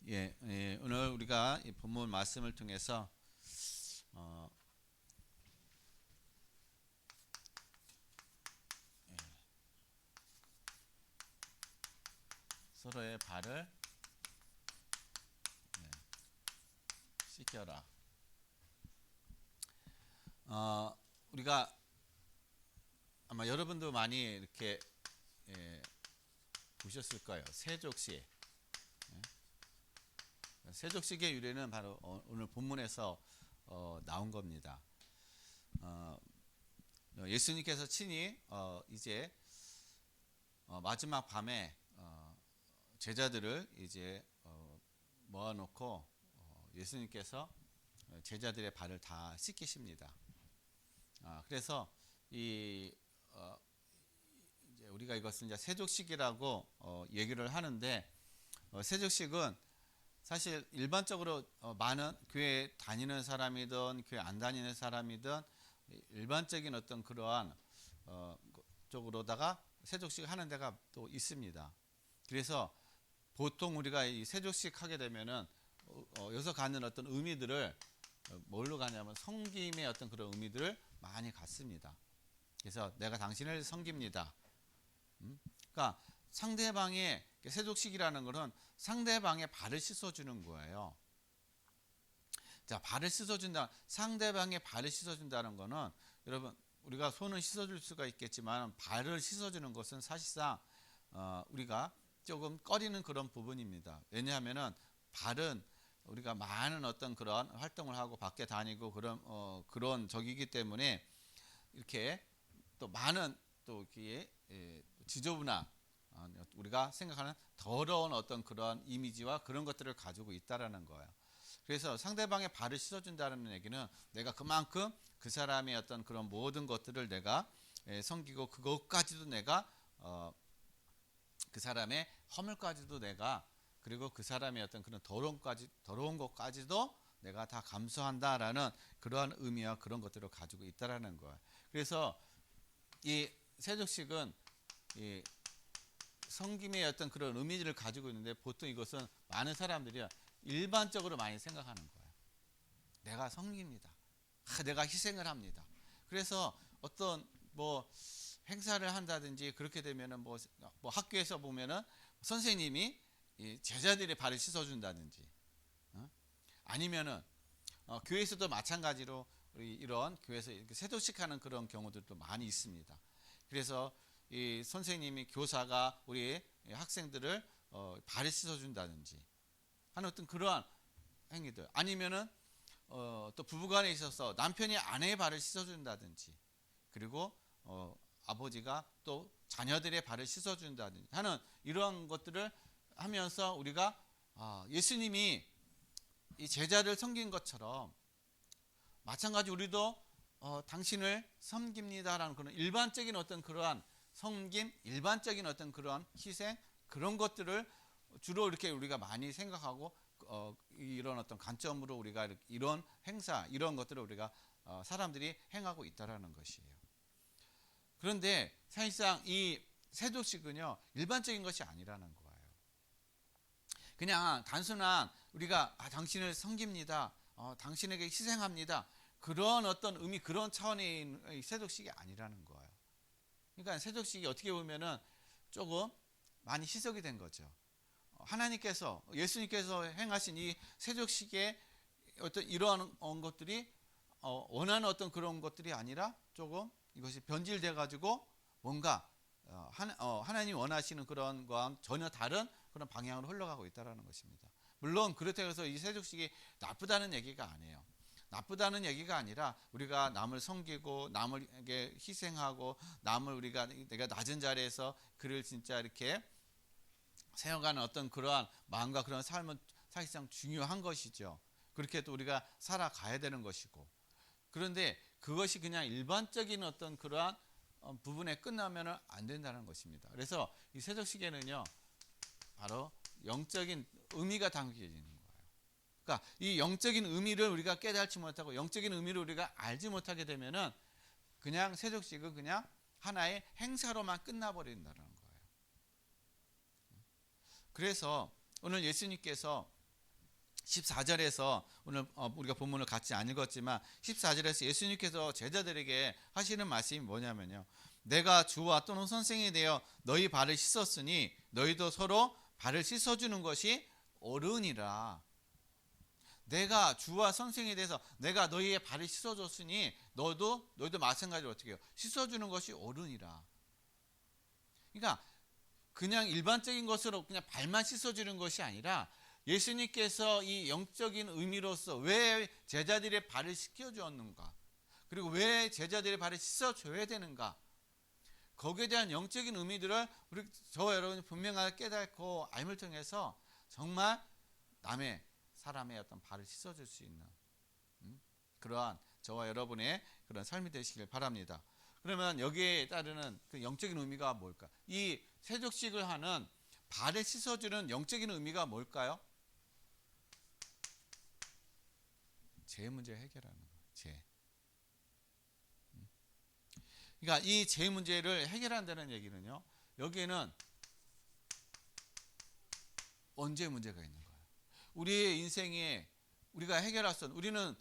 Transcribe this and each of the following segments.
오늘 우리가 이 본문 말씀을 통해서 어, 예, 서로의 발을 씻겨라. 우리가 아마 여러분도 많이 이렇게 보셨을 거예요. 세족시. 세족식의 유래는 바로 오늘 본문에서 나온 겁니다. 예수님께서 친히 이제 마지막 밤에 제자들을 이제 모아놓고 예수님께서 제자들의 발을 다 씻기십니다. 그래서 이제 우리가 이것은 이제 세족식이라고 얘기를 하는데, 세족식은 사실 일반적으로 많은 교회 다니는 사람이든 교회 안 다니는 사람이든 일반적인 어떤 그러한 쪽으로다가 세족식 하는 데가 또 있습니다. 그래서 보통 우리가 이 세족식 하게 되면은 여기서 갖는 어떤 의미들을 뭘로 가냐면 섬김의 어떤 그런 의미들을 많이 갖습니다. 그래서 내가 당신을 섬깁니다. 그러니까 상대방의 세족식이라는 것은 상대방의 발을 씻어주는 거예요. 자, 발을 씻어준다. 상대방의 발을 씻어준다는 것은, 여러분, 우리가 손은 씻어줄 수가 있겠지만 발을 씻어주는 것은 사실상 우리가 조금 꺼리는 그런 부분입니다. 왜냐하면은 발은 우리가 많은 어떤 그런 활동을 하고 밖에 다니고 그런 적이기 때문에 이렇게 또 많은 또 이렇게 지저분한 우리가 생각하는 더러운 어떤 그런 이미지와 그런 것들을 가지고 있다라는 거예요. 그래서 상대방의 발을 씻어준다는 얘기는 내가 그만큼 그 사람의 어떤 그런 모든 것들을 내가 섬기고 그것까지도 내가 그 사람의 허물까지도 내가, 그리고 그 사람의 어떤 그런 더러운 것까지도 내가 다 감수한다라는 그러한 의미와 그런 것들을 가지고 있다라는 거예요. 그래서 이 세족식은 이 섬김의 어떤 그런 의미를 가지고 있는데, 보통 이것은 많은 사람들이 일반적으로 많이 생각하는 거예요. 내가 섬깁니다. 내가 희생을 합니다. 그래서 어떤 행사를 한다든지 그렇게 되면은 뭐 학교에서 보면은 선생님이 제자들의 발을 씻어준다든지, 아니면은 교회에서도 마찬가지로 이런 교회에서 이렇게 세도식하는 그런 경우들도 많이 있습니다. 그래서 이 선생님이, 교사가 우리 학생들을 발을 씻어준다든지 하는 어떤 그러한 행위들, 아니면은 또 부부간에 있어서 남편이 아내의 발을 씻어준다든지, 그리고 아버지가 또 자녀들의 발을 씻어준다든지 하는 이러한 것들을 하면서 우리가 예수님이 이 제자를 섬긴 것처럼 마찬가지 우리도 당신을 섬깁니다라는 그런 일반적인 어떤 그러한 섬김, 일반적인 어떤 그러한 희생, 그런 것들을 주로 이렇게 우리가 많이 생각하고 이런 어떤 관점으로 우리가 이런 행사, 이런 것들을 우리가 사람들이 행하고 있다라는 것이에요. 그런데 사실상 이 세족식은요, 일반적인 것이 아니라는 거예요. 그냥 단순한 우리가 당신을 섬깁니다, 당신에게 희생합니다, 그런 어떤 의미, 그런 차원의 세족식이 아니라는 거예요. 그러니까 세족식이 어떻게 보면은 조금 많이 희석이 된 거죠. 하나님께서, 예수님께서 행하신 이 세족식의 어떤 이러한 것들이 원하는 어떤 그런 것들이 아니라 조금 이것이 변질돼 가지고 뭔가 하나님 원하시는 그런 것과 전혀 다른 그런 방향으로 흘러가고 있다는 것입니다. 물론 그렇다고 해서 이 세족식이 나쁘다는 얘기가 아니에요. 나쁘다는 얘기가 아니라 우리가 남을 섬기고 남에게 희생하고 남을 내가 낮은 자리에서 그를 진짜 이렇게 세워가는 어떤 그러한 마음과 그런 삶은 사실상 중요한 것이죠. 그렇게 또 우리가 살아가야 되는 것이고, 그런데 그것이 그냥 일반적인 어떤 그러한 부분에 끝나면 안 된다는 것입니다. 그래서 이 세족식에는요, 바로 영적인 의미가 담겨져 있는 거예요. 그러니까 이 영적인 의미를 우리가 깨닫지 못하고 영적인 의미를 우리가 알지 못하게 되면은 그냥 세족식은 그냥 하나의 행사로만 끝나버린다는 거예요. 그래서 오늘 예수님께서 14절에서 오늘 우리가 본문을 같이 안 읽었지만 14절에서 예수님께서 제자들에게 하시는 말씀이 뭐냐면요. 내가 주와 또는 선생이 되어 너희 발을 씻었으니 너희도 서로 발을 씻어주는 것이 옳으니라. 내가 주와 선생에 대해서 내가 너희의 발을 씻어줬으니 너희도 마찬가지로 어떻게 해요? 씻어주는 것이 옳으니라. 그러니까 그냥 일반적인 것으로 그냥 발만 씻어주는 것이 아니라 예수님께서 이 영적인 의미로서 왜 제자들의 발을 씻겨주었는가, 그리고 왜 제자들의 발을 씻어줘야 되는가, 거기에 대한 영적인 의미들을 저와 여러분이 분명하게 깨닫고 알을 통해서 정말 남의 사람의 어떤 발을 씻어줄 수 있는 그러한 저와 여러분의 그런 삶이 되시길 바랍니다. 그러면 여기에 따르는 그 영적인 의미가 뭘까? 이 세족식을 하는 발을 씻어주는 영적인 의미가 뭘까요? 죄 문제 해결하는 거예요. 죄. 그러니까 이 죄 문제를 해결한다는 얘기는요. 여기에는 언제 문제가 있는 거예요. 우리의 인생에 우리가 해결할 수 없는, 우리는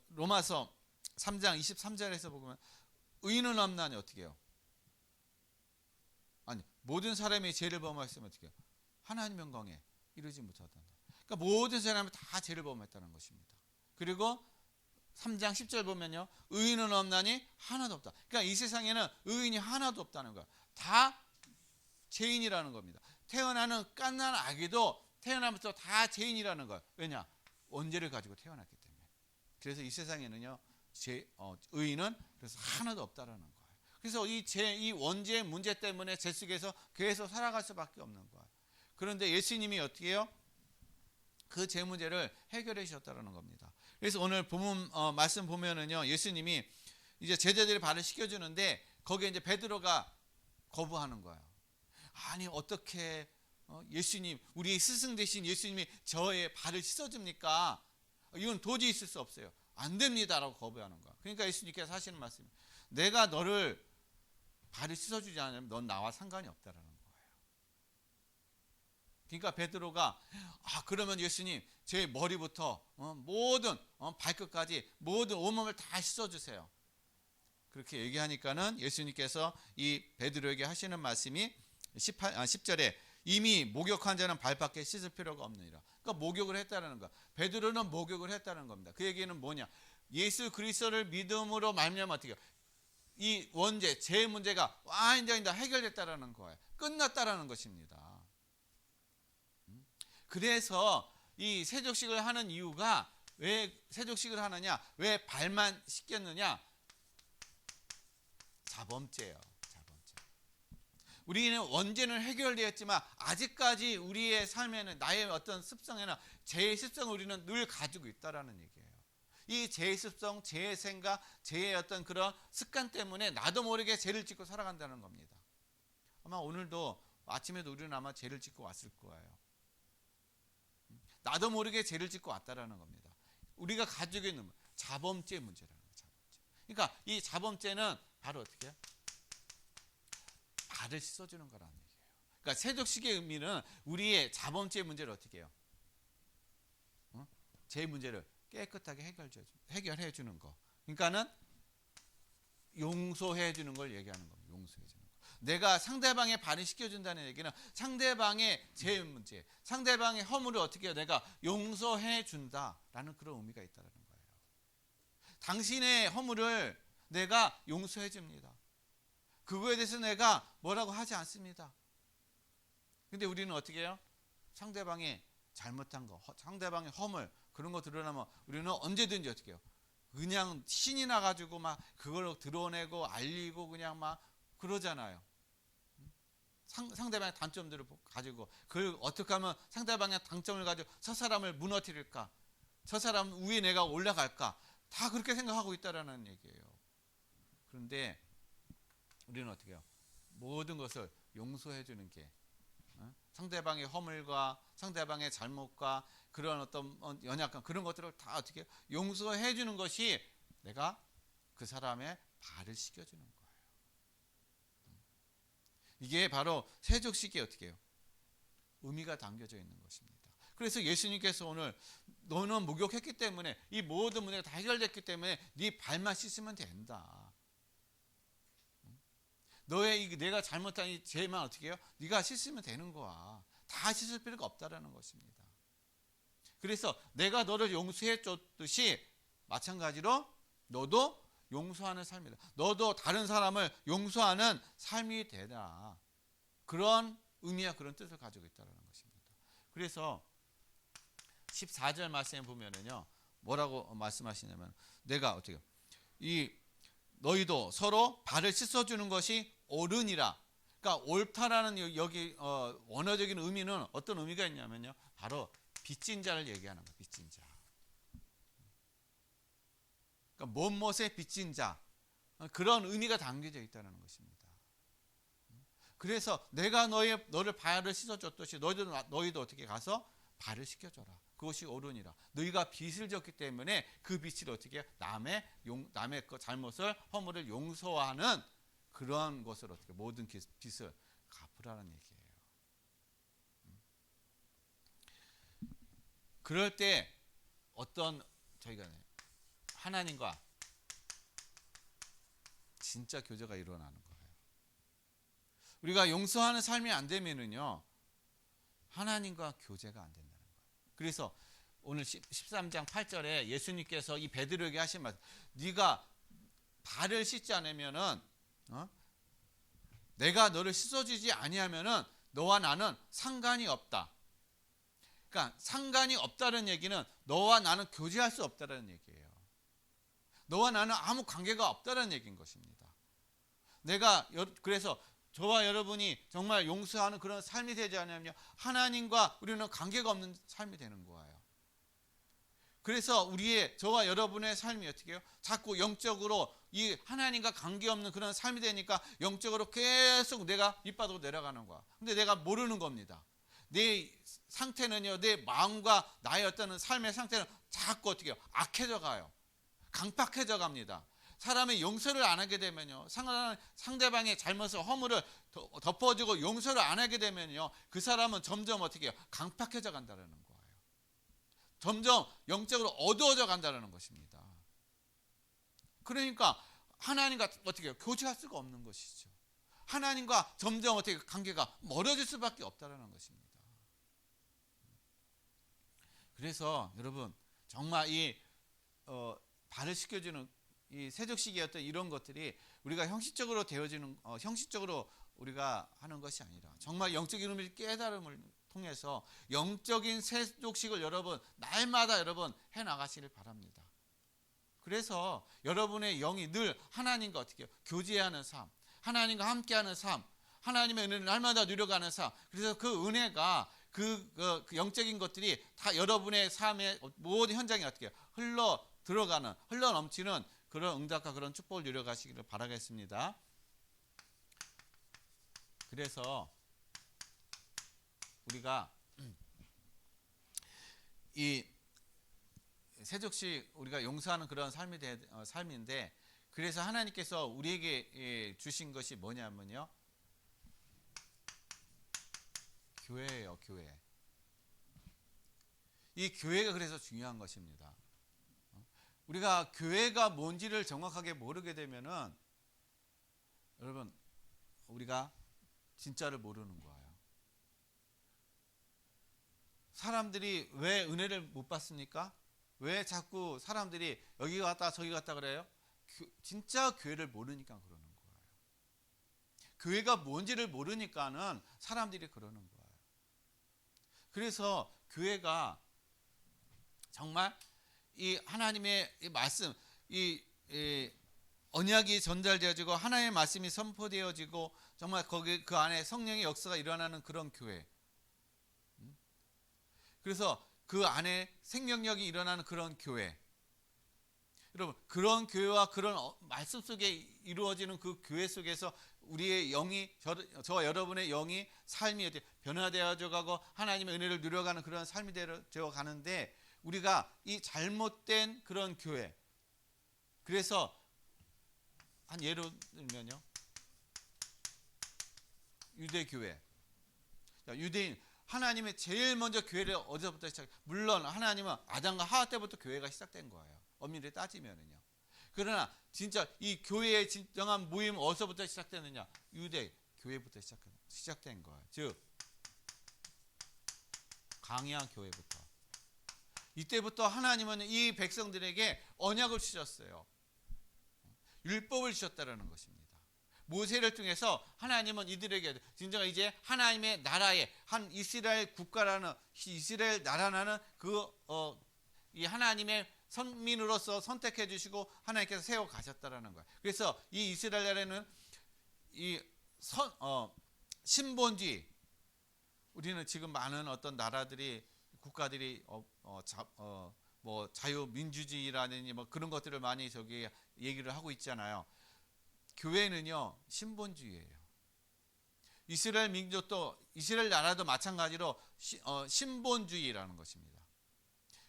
로마서 3장 23절에서 보면 의인은 없나니 어떻게 해요? 아니, 모든 사람이 죄를 범하였으면 어떻게 해요? 하나님 영광에 이르지 못하다. 그러니까 모든 사람이 다 죄를 범했다는 것입니다. 그리고 3장 10절 보면요. 의인은 없나니 하나도 없다. 그러니까 이 세상에는 의인이 하나도 없다는 거야. 다 죄인이라는 겁니다. 태어나는 갓난 아기도 태어나면서 다 죄인이라는 거야. 왜냐? 원죄를 가지고 태어났기 때문에. 그래서 이 세상에는요. 의인은 그래서 하나도 없다라는 거예요. 그래서 이 원죄의 문제 때문에 죄 속에서 계속 살아갈 수밖에 없는 거예요. 그런데 예수님이 어떻게 해요? 그 죄 문제를 해결해 주셨다는 겁니다. 그래서 오늘 본문 말씀 보면은요, 예수님이 이제 제자들의 발을 씻겨주는데 거기에 이제 베드로가 거부하는 거예요. 아니 어떻게 예수님, 우리 스승 되신 예수님이 저의 발을 씻어줍니까? 이건 도저히 있을 수 없어요. 안 됩니다라고 거부하는 거야. 그러니까 예수님께서 하시는 말씀이 내가 너를 발을 씻어주지 않으면 넌 나와 상관이 없다라는 거예요. 그러니까 베드로가 그러면 예수님 제 머리부터 모든 발끝까지 모든 온몸을 다 씻어주세요. 그렇게 얘기하니까는 예수님께서 이 베드로에게 하시는 말씀이 10절에 이미 목욕한 자는 발밖에 씻을 필요가 없느니라. 그러니까 목욕을 했다는 거야. 베드로는 목욕을 했다는 겁니다. 그 얘기는 뭐냐? 예수 그리스도를 믿음으로 말미암아 어떻게 이 원죄, 죄 문제가 완전히 다 해결됐다라는 거예요. 끝났다라는 것입니다. 그래서 이 세족식을 하는 이유가 왜 세족식을 하느냐? 왜 발만 씻겼느냐? 자범죄예요. 자범죄. 우리는 원죄는 해결되었지만 아직까지 우리의 삶에는 나의 어떤 습성에는 죄의 습성을 우리는 늘 가지고 있다라는 얘기예요. 이 죄의 습성, 죄의 생각, 죄의 어떤 그런 습관 때문에 나도 모르게 죄를 짓고 살아간다는 겁니다. 아마 오늘도 아침에도 우리는 아마 죄를 짓고 왔을 거예요. 나도 모르게 죄를 짓고 왔다라는 겁니다. 우리가 가지고 있는 자범죄 문제라는 거예요. 자범죄. 그러니까 이 자범죄는 바로 어떻게 해요? 발을 씻어주는 거라는 얘기예요. 그러니까 세족식의 의미는 우리의 자범죄 문제를 어떻게 해요? 죄 문제를 깨끗하게 해결해 주는 거. 그러니까는 용서해 주는 걸 얘기하는 겁니다. 용서해 주는 거. 내가 상대방의 발을 씻겨준다는 얘기는 상대방의 죄 문제, 상대방의 허물을 어떻게 해요? 내가 용서해 준다라는 그런 의미가 있다는 거예요. 당신의 허물을 내가 용서해 줍니다. 그거에 대해서 내가 뭐라고 하지 않습니다. 근데 우리는 어떻게 해요? 상대방의 잘못한 거, 상대방의 허물 그런 거 드러나면 우리는 언제든지 어떻게 해요? 그냥 신이 나가지고 막 그걸 드러내고 알리고 그냥 막 그러잖아요. 상대방의 단점들을 가지고 그걸 어떻게 하면 상대방의 단점을 가지고 저 사람을 무너뜨릴까? 저 사람 위에 내가 올라갈까? 다 그렇게 생각하고 있다라는 얘기예요. 그런데 우리는 어떻게 해요? 모든 것을 용서해 주는 게 상대방의 허물과 상대방의 잘못과 그런 어떤 연약함 그런 것들을 다 어떻게 용서해 주는 것이 내가 그 사람의 발을 씻겨주는 거예요. 이게 바로 세족식이 어떻게 해요? 의미가 담겨져 있는 것입니다. 그래서 예수님께서 오늘 너는 목욕했기 때문에 이 모든 문제가 다 해결됐기 때문에 네 발만 씻으면 된다. 내가 잘못한 이 죄만 어떻게 해요? 네가 씻으면 되는 거야. 다 씻을 필요가 없다라는 것입니다. 그래서 내가 너를 용서해 줬듯이 마찬가지로 너도 용서하는 삶이다. 너도 다른 사람을 용서하는 삶이 되라. 그런 의미와 그런 뜻을 가지고 있다는 것입니다. 그래서 14절 말씀에 보면은요, 뭐라고 말씀하시냐면, 내가 어떻게 너희도 서로 발을 씻어주는 것이 옳으니라. 그러니까 옳다라는 여기 원어적인 의미는 어떤 의미가 있냐면요, 바로 빚진 자를 얘기하는 거예요. 빚진 자. 그러니까 못못에 빚진 자, 그런 의미가 담겨져 있다는 것입니다. 그래서 내가 너를 발을 씻어줬듯이 너희도 어떻게 가서 발을 씻겨줘라. 그것이 옳으니라. 너희가 빚을 졌기 때문에 그 빚을 어떻게 해요? 남의 그 잘못을 허물을 용서하는 그러한 것을 어떻게 모든 빚을 갚으라는 얘기예요. 그럴 때 저희가 하나님과 진짜 교제가 일어나는 거예요. 우리가 용서하는 삶이 안 되면은요, 하나님과 교제가 안 된다는 거예요. 그래서 오늘 13장 8절에 예수님께서 이 베드로에게 하신 말씀, 네가 발을 씻지 않으면은 내가 너를 씻어주지 아니하면은 너와 나는 상관이 없다. 그러니까 상관이 없다는 얘기는 너와 나는 교제할 수 없다는 얘기예요. 너와 나는 아무 관계가 없다는 얘기인 것입니다. 그래서 저와 여러분이 정말 용서하는 그런 삶이 되지 않으면 하나님과 우리는 관계가 없는 삶이 되는 거예요. 그래서 저와 여러분의 삶이 어떻게 해요? 자꾸 영적으로 이 하나님과 관계없는 그런 삶이 되니까 영적으로 계속 내가 밑바닥으로 내려가는 거야. 근데 내가 모르는 겁니다. 내 상태는요, 내 마음과 나의 어떤 삶의 상태는 자꾸 어떻게 해요? 악해져 가요. 강팍해져 갑니다. 사람이 용서를 안 하게 되면요, 상대방의 잘못을 허물을 덮어주고 용서를 안 하게 되면요, 그 사람은 점점 어떻게 해요? 강팍해져 간다는 거예요. 점점 영적으로 어두워져 간다는 것입니다. 그러니까 하나님과 어떻게 해요? 교제할 수가 없는 것이죠. 하나님과 점점 어떻게 관계가 멀어질 수밖에 없다는 것입니다. 그래서 여러분, 정말 발을 씻겨주는 이 세족식이었던 이런 것들이 우리가 형식적으로 되어지는 형식적으로 우리가 하는 것이 아니라 정말 영적인 의미를 깨달음을 통해서 영적인 세족식을 여러분 날마다 여러분 해 나가시길 바랍니다. 그래서 여러분의 영이 늘 하나님과 어떻게 교제하는 삶, 하나님과 함께하는 삶, 하나님의 은혜를 날마다 누려가는 삶. 그래서 그 은혜가 그 영적인 것들이 다 여러분의 삶의 모든 현장에 어떻게 흘러 넘치는 그런 응답과 그런 축복을 누려가시기를 바라겠습니다. 그래서 우리가 이 세족식 우리가 용서하는 그런 삶인데, 그래서 하나님께서 우리에게 주신 것이 뭐냐면요, 교회예요. 교회. 이 교회가 그래서 중요한 것입니다. 우리가 교회가 뭔지를 정확하게 모르게 되면은 여러분, 우리가 진짜를 모르는 거예요. 사람들이 왜 은혜를 못 받습니까? 왜 자꾸 사람들이 여기 갔다 저기 갔다 그래요? 진짜 교회를 모르니까 그러는 거예요. 교회가 뭔지를 모르니까는 사람들이 그러는 거예요. 그래서 교회가 정말 이 하나님의 이 말씀, 이 언약이 전달되어지고 하나님의 말씀이 선포되어지고 정말 거기 그 안에 성령의 역사가 일어나는 그런 교회. 그래서 그 안에 생명력이 일어나는 그런 교회. 여러분, 그런 교회와 그런 말씀 속에 이루어지는 그 교회 속에서 우리의 영이, 저와 여러분의 영이 삶이 변화되어져 가고 하나님의 은혜를 누려가는 그런 삶이 되어 가는데, 우리가 이 잘못된 그런 교회, 그래서 한 예로 들면요, 유대교회, 유대인 하나님이 제일 먼저 교회를 어디서부터 물론 하나님은 아담과 하와 때부터 교회가 시작된 거예요. 엄밀히 따지면은요. 그러나 진짜 이 교회의 진정한 모임 어디서부터 시작되느냐? 유대 교회부터 시작된 거예요. 즉 강야 교회부터. 이때부터 하나님은 이 백성들에게 언약을 주셨어요. 율법을 주셨다라는 것입니다. 모세를 통해서 하나님은 이들에게 진정한 이제 하나님의 나라의 한 이스라엘 국가라는 이스라엘 나라라는 이 하나님의 선민으로서 선택해 주시고 하나님께서 세워 가셨다라는 거예요. 그래서 이 이스라엘 나라는 이 신본주의, 우리는 지금 많은 어떤 나라들이 국가들이 뭐 자유민주주의라든지 뭐 그런 것들을 많이 저기 얘기를 하고 있잖아요. 교회는요 신본주의예요. 이스라엘 민족도 이스라엘 나라도 마찬가지로 신본주의라는 것입니다.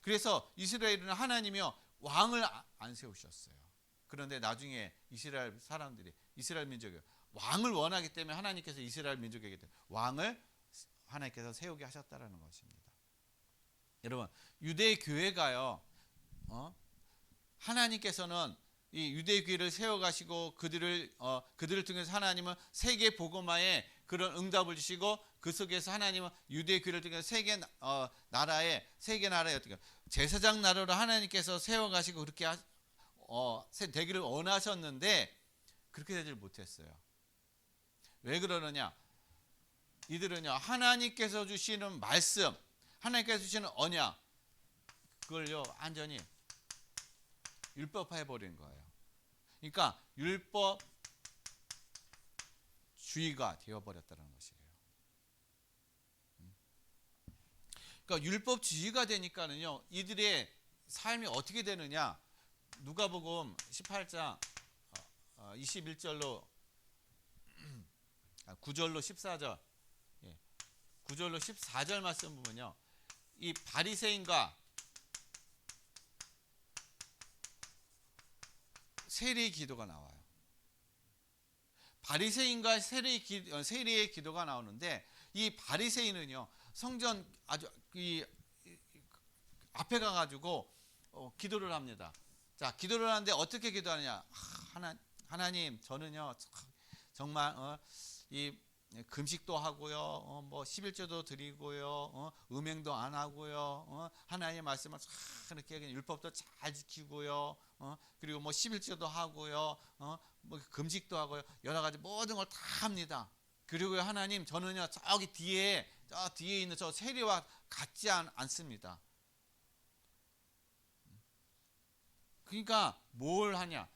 그래서 이스라엘은 하나님이요 왕을 안 세우셨어요. 그런데 나중에 이스라엘 사람들이 이스라엘 민족이 왕을 원하기 때문에 하나님께서 이스라엘 민족에게 왕을 하나님께서 세우게 하셨다라는 것입니다. 여러분 유대 교회가요 하나님께서는 이 유대 교회를 세워가시고 그들을 통해서 하나님은 세계 복음화에 그런 응답을 주시고 그 속에서 하나님은 유대 교회를 통해서 세계 나라에 어떻게 제사장 나라로 하나님께서 세워가시고 그렇게 되기를 원하셨는데 그렇게 되질 못했어요. 왜 그러느냐? 이들은요 하나님께서 주시는 말씀, 하나님께서 주시는 언약 그걸요 완전히 율법화해 버린 거예요. 그러니까 율법주의가 되어버렸다는 것이에요. 그러니까 율법주의가 되니까는요 이들의 삶이 어떻게 되느냐? 누가복음 18장 21절로 9절로 14절 9절로 14절 말씀 보면요 이 바리새인과 세리의 기도가 나와요. 바리새인과 세리의 기도가 나오는데 이 바리새인은요 성전 아주 이 앞에 가가지고 기도를 합니다. 자 기도를 하는데 어떻게 기도하느냐? 하나님 저는요 정말 이 금식도 하고요, 뭐 11조도 드리고요, 음행도 안 하고요, 하나님의 말씀을 이렇게 율법도 잘 지키고요, 그리고 뭐 11조도 하고요, 뭐 금식도 하고요, 여러 가지 모든 걸 다 합니다. 그리고 하나님 저는요 저기 뒤에 있는 저 세리와 같지 않습니다. 그러니까 뭘 하냐?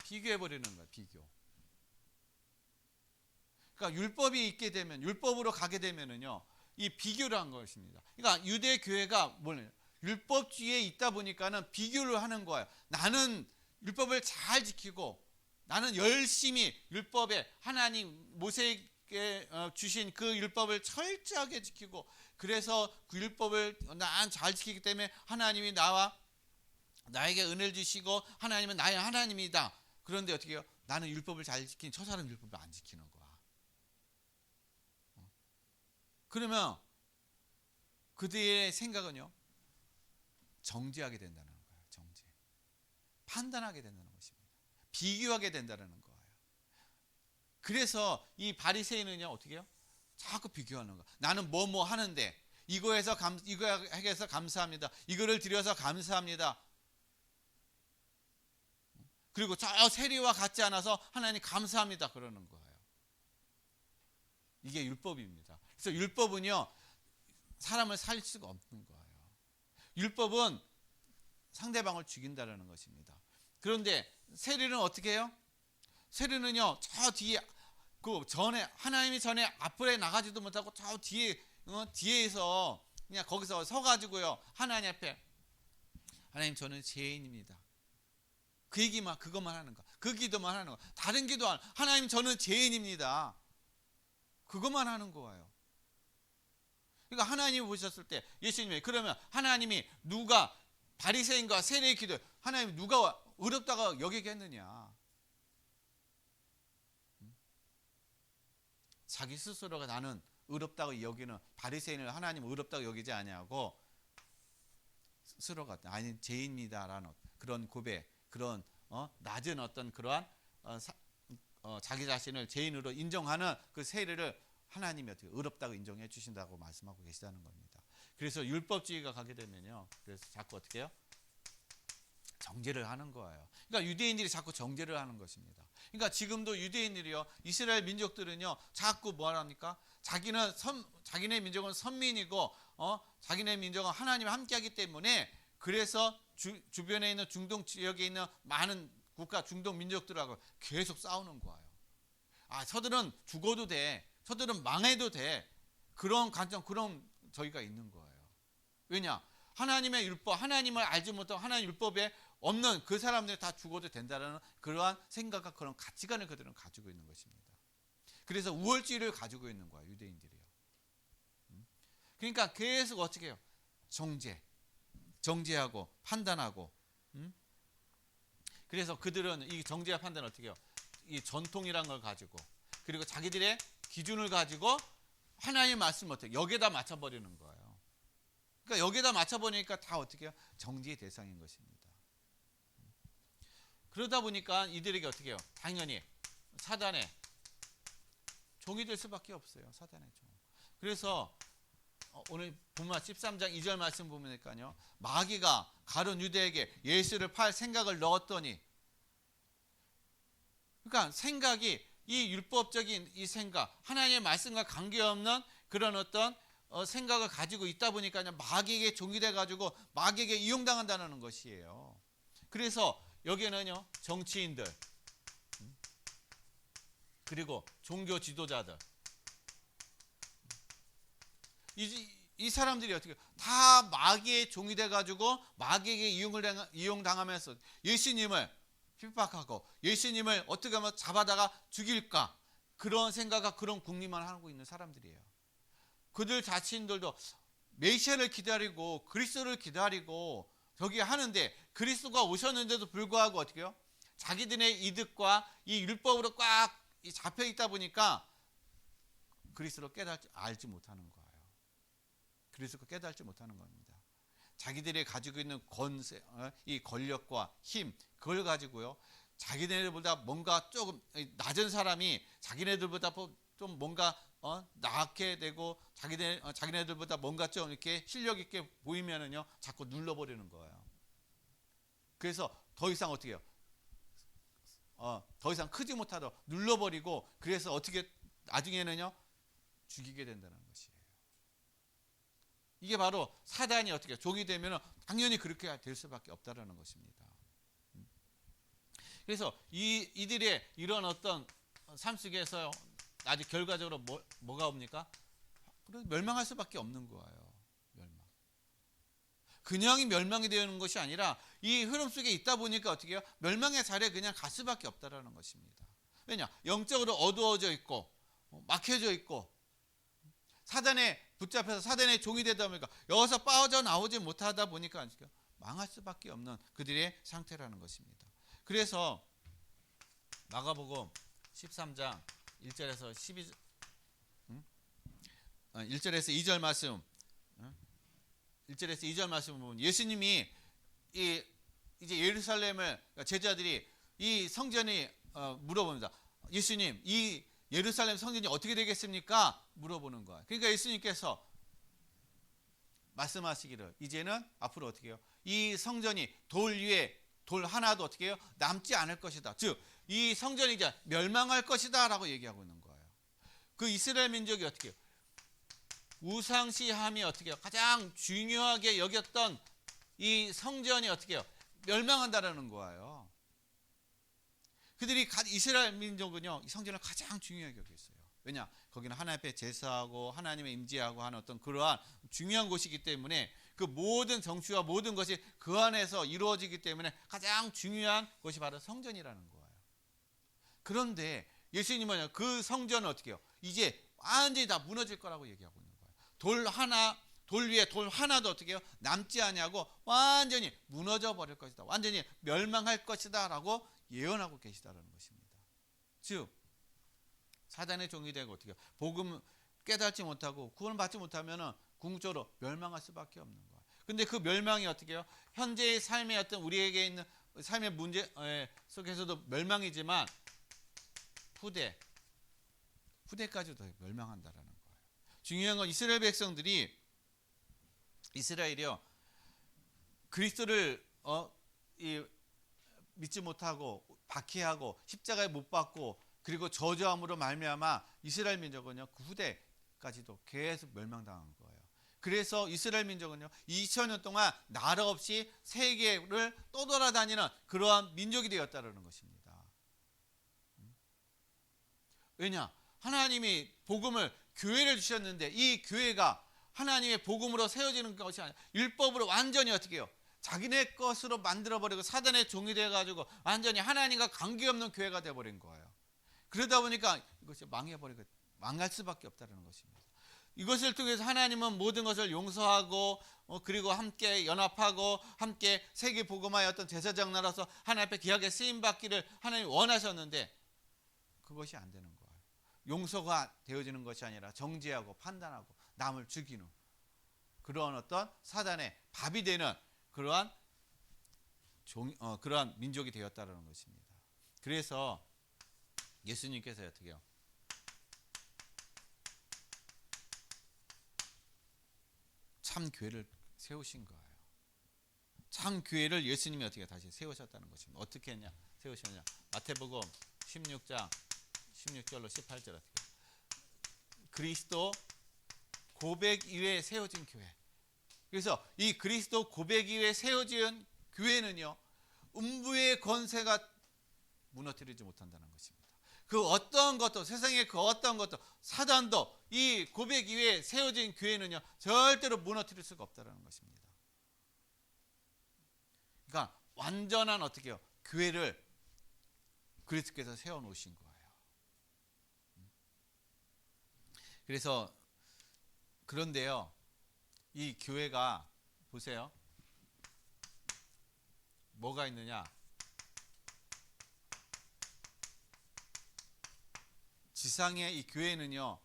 비교해 버리는 거예요. 비교. 그러니까 율법이 있게 되면 율법으로 가게 되면은요 이 비교를 한 것입니다. 그러니까 유대 교회가 뭐냐? 율법주의에 있다 보니까는 비교를 하는 거예요. 나는 율법을 잘 지키고 나는 열심히 율법에 하나님 모세에게 주신 그 율법을 철저하게 지키고 그래서 그 율법을 난 잘 지키기 때문에 하나님이 나에게 은혜를 주시고 하나님은 나의 하나님이다. 그런데 어떻게 해요? 나는 율법을 잘 지킨 저 사람 율법을 안 지키는 거야. 그러면 그들의 생각은요 정죄하게 된다는 거예요. 정죄. 판단하게 된다는 것입니다. 비교하게 된다는 거예요. 그래서 이 바리새인은요 어떻게 해요? 자꾸 비교하는 거야. 나는 뭐 하는데 이거 해서 감사합니다. 이거를 드려서 감사합니다. 그리고 저 세리와 같지 않아서 하나님 감사합니다. 그러는 거예요. 이게 율법입니다. 그래서 율법은요 사람을 살릴 수가 없는 거예요. 율법은 상대방을 죽인다는 것입니다. 그런데 세리는 어떻게 해요? 세리는요 저 뒤에 하나님이 전에 앞으로 나가지도 못하고 저 뒤에서 그냥 거기서 서가지고요 하나님 앞에 하나님 저는 죄인입니다. 그 얘기만 그것만 하는 거, 그 기도만 하는 거, 다른 기도 안 하나님 저는 죄인입니다. 그것만 하는 거예요. 그러니까 하나님이 보셨을 때 예수님이 그러면 하나님이 누가 바리새인과 세리의 기도 하나님 누가 어렵다가 여기게 했느냐? 자기 스스로가 나는 의롭다고 여기는 바리새인을 하나님 의롭다고 여기지 아니하고 스스로가 아니 죄인이다라는 그런 고백, 그런 낮은 어떤 그러한 자기 자신을 죄인으로 인정하는 그 세례를 하나님이 어떻게 의롭다고 인정해 주신다고 말씀하고 계시다는 겁니다. 그래서 율법주의가 가게 되면요, 그래서 자꾸 어떻게 해요? 정죄를 하는 거예요. 그러니까 유대인들이 자꾸 정죄를 하는 것입니다. 그러니까 지금도 유대인들이요, 이스라엘 민족들은요, 자꾸 뭐랍니까? 자기네 민족은 선민이고, 자기네 민족은 하나님과 함께하기 때문에, 그래서 주변에 있는 중동 지역에 있는 많은 국가 중동 민족들하고 계속 싸우는 거예요. 서들은 죽어도 돼, 서들은 망해도 돼, 그런 관점, 그런 저희가 있는 거예요. 왜냐? 하나님의 율법, 하나님을 알지 못하고 하나님 율법에 없는 그 사람들이 다 죽어도 된다는 그러한 생각과 그런 가치관을 그들은 가지고 있는 것입니다. 그래서 우월주의를 가지고 있는 거야, 유대인들이요. 그러니까 계속 어떻게 해요? 정죄하고 판단하고. 그래서 그들은 이 정죄와 판단을 어떻게 해요? 이 전통이란 걸 가지고, 그리고 자기들의 기준을 가지고 하나님의 말씀을 어떻게 여기에다 맞춰버리는 거예요. 그러니까 여기에다 맞춰보니까 다 어떻게 해요? 정죄의 대상인 것입니다. 그러다 보니까 이들에게 어떻게 해요? 당연히 사단의 종이 될 수밖에 없어요. 사단의 종. 그래서 오늘 본문 13장 2절 말씀 보면요, 마귀가 가룟 유대에게 예수를 팔 생각을 넣었더니, 그러니까 생각이 이 율법적인 이 생각, 하나님의 말씀과 관계없는 그런 어떤 생각을 가지고 있다 보니까 마귀에게 종이 돼가지고 마귀에게 이용당한다는 것이에요. 그래서 여기에는요, 정치인들, 그리고 종교 지도자들, 이 사람들이 어떻게 다 마귀의 종이 돼가지고 마귀에게 이용당하면서 예수님을 핍박하고 예수님을 어떻게 하면 잡아다가 죽일까, 그런 생각과 그런 궁리만 하고 있는 사람들이에요. 그들 자신들도 메시아를 기다리고 그리스도를 기다리고 저기 하는데, 그리스도가 오셨는데도 불구하고 어떻게 해요? 자기들의 이득과 이 율법으로 꽉 잡혀 있다 보니까 그리스도를 알지 못하는 거예요. 그리스도를 깨달지 못하는 겁니다. 자기들이 가지고 있는 권세, 이 권력과 힘, 그걸 가지고요, 자기네들보다 뭔가 조금 낮은 사람이 자기네들보다 좀 뭔가 나게 되고 자기네들보다 뭔가 좀 이렇게 실력 있게 보이면은요, 자꾸 눌러버리는 거예요. 그래서 더 이상 어떻게 해요? 더 이상 크지 못하도록 눌러버리고, 그래서 어떻게 나중에는요, 죽이게 된다는 것이에요. 이게 바로 사단이 어떻게 종이 되면 당연히 그렇게 될 수밖에 없다라는 것입니다. 그래서 이들의 이런 어떤 삶 속에서 아주 결과적으로 뭐가 옵니까? 멸망할 수밖에 없는 거예요. 그냥이 멸망이 되는 것이 아니라 이 흐름 속에 있다 보니까 어떻게 해요? 멸망의 자리에 그냥 갈 수밖에 없다라는 것입니다. 왜냐? 영적으로 어두워져 있고 막혀져 있고 사단에 붙잡혀서 사단의 종이 되다 보니까 여기서 빠져나오지 못하다 보니까 망할 수밖에 없는 그들의 상태라는 것입니다. 그래서 마가복음 13장 1절에서 1절에서 2절 말씀, 1절에서 2절 말씀 보면 예수님이 이제 예루살렘을 제자들이 이 성전이 물어봅니다. 예수님, 이 예루살렘 성전이 어떻게 되겠습니까? 물어보는 거야. 그러니까 예수님께서 말씀하시기를 이제는 앞으로 어떻게 해요? 이 성전이 돌 위에 돌 하나도 어떻게 해요? 남지 않을 것이다. 즉, 이 성전이 이제 멸망할 것이다 라고 얘기하고 있는 거예요. 그 이스라엘 민족이 어떻게 해요? 우상시함이 어떻게 해요? 가장 중요하게 여겼던 이 성전이 어떻게 해요? 멸망한다라는 거예요. 그들이 이스라엘 민족은요, 이 성전을 가장 중요하게 여겼어요. 왜냐? 거기는 하나님 앞에 제사하고 하나님의 임재하고 하는 어떤 그러한 중요한 곳이기 때문에 그 모든 정치와 모든 것이 그 안에서 이루어지기 때문에 가장 중요한 것이 바로 성전이라는 거예요. 그런데 예수님은 그 성전을 어떻게 해요? 이제 완전히 다 무너질 거라고 얘기하고 있는 거예요. 돌 위에 돌 하나도 어떻게 해요? 남지 않냐고 완전히 무너져 버릴 것이다. 완전히 멸망할 것이다 라고 예언하고 계시다는 것입니다. 즉 사단의 종이 되고 어떻게 해요? 복음 깨닫지 못하고 구원을 받지 못하면은 궁극적으로 멸망할 수밖에 없는 거예요. 근데 그 멸망이 어떻게 해요? 현재의 삶의 어떤 우리에게 있는 삶의 문제 속에서도 멸망이지만 후대까지도 멸망한다라는 거예요. 중요한 건 이스라엘 백성들이 이스라엘이요 그리스도를 믿지 못하고 박해하고 십자가에 못 박고 그리고 저주함으로 말미암아 이스라엘 민족은요 그 후대까지도 계속 멸망당한 거예요. 그래서 이스라엘 민족은요 2000년 동안 나라 없이 세계를 떠돌아다니는 그러한 민족이 되었다는 것입니다. 왜냐? 하나님이 복음을 교회를 주셨는데 이 교회가 하나님의 복음으로 세워지는 것이 아니라 율법으로 완전히 어떻게 해요? 자기네 것으로 만들어버리고 사단의 종이 돼가지고 완전히 하나님과 관계없는 교회가 돼버린 거예요. 그러다 보니까 이것이 망할 수밖에 없다는 것입니다. 이것을 통해서 하나님은 모든 것을 용서하고 그리고 함께 연합하고 함께 세계 복음화의 어떤 제사장 나라서 하나님 앞에 귀하게 쓰임받기를 하나님이 원하셨는데 그것이 안 되는 거예요. 용서가 되어지는 것이 아니라 정죄하고 판단하고 남을 죽이는 그러한 어떤 사단의 밥이 되는 그러한 민족이 되었다는 것입니다. 그래서 예수님께서 어떻게 해요? 참 교회를 세우신 거예요. 참 교회를 예수님이 어떻게 다시 세우셨다는 것입니다. 어떻게 했냐? 세우셨냐? 마태복음 16장 16절로 18절 어떻게? 그리스도 고백 이외에 세워진 교회. 그래서 이 그리스도 고백 이외에 세워진 교회는요. 음부의 권세가 무너뜨리지 못한다는 것입니다. 그 어떤 것도 세상의 그 어떤 것도 사단도 이 고백 이외에 세워진 교회는요. 절대로 무너뜨릴 수가 없다는 것입니다. 그러니까 완전한 어떻게 해요? 교회를 그리스도께서 세워놓으신 거예요. 그래서 그런데요. 이 교회가 보세요. 뭐가 있느냐? 지상의 이 교회는요.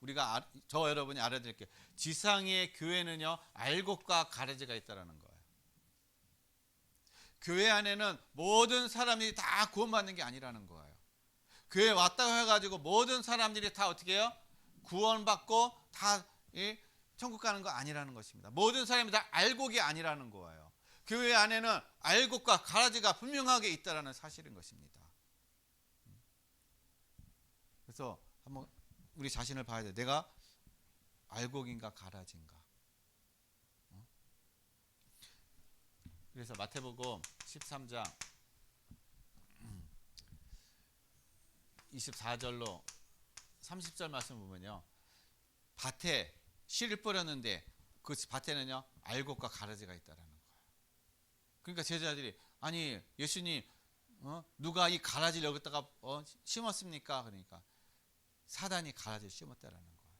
저 여러분이 알아드릴게요. 지상의 교회는요. 알곡과 가라지가 있다라는 거예요. 교회 안에는 모든 사람들이 다 구원받는 게 아니라는 거예요. 교회 왔다고 해가지고 모든 사람들이 다 어떻게 해요? 구원받고 다 천국 가는 거 아니라는 것입니다. 모든 사람이 다 알곡이 아니라는 거예요. 교회 안에는 알곡과 가라지가 분명하게 있다는 사실인 것입니다. 그래서 한번 우리 자신을 봐야 돼. 내가 알곡인가 가라지인가. 그래서 마태복음 13장 24절로 30절 말씀 보면요. 밭에 씨를 뿌렸는데 그 밭에는요. 알곡과 가라지가 있다라는 거예요. 그러니까 제자들이 아니 예수님 누가 이 가라지를 여기다가 심었습니까? 그러니까 사단이 가라지를 심었다라는 거예요.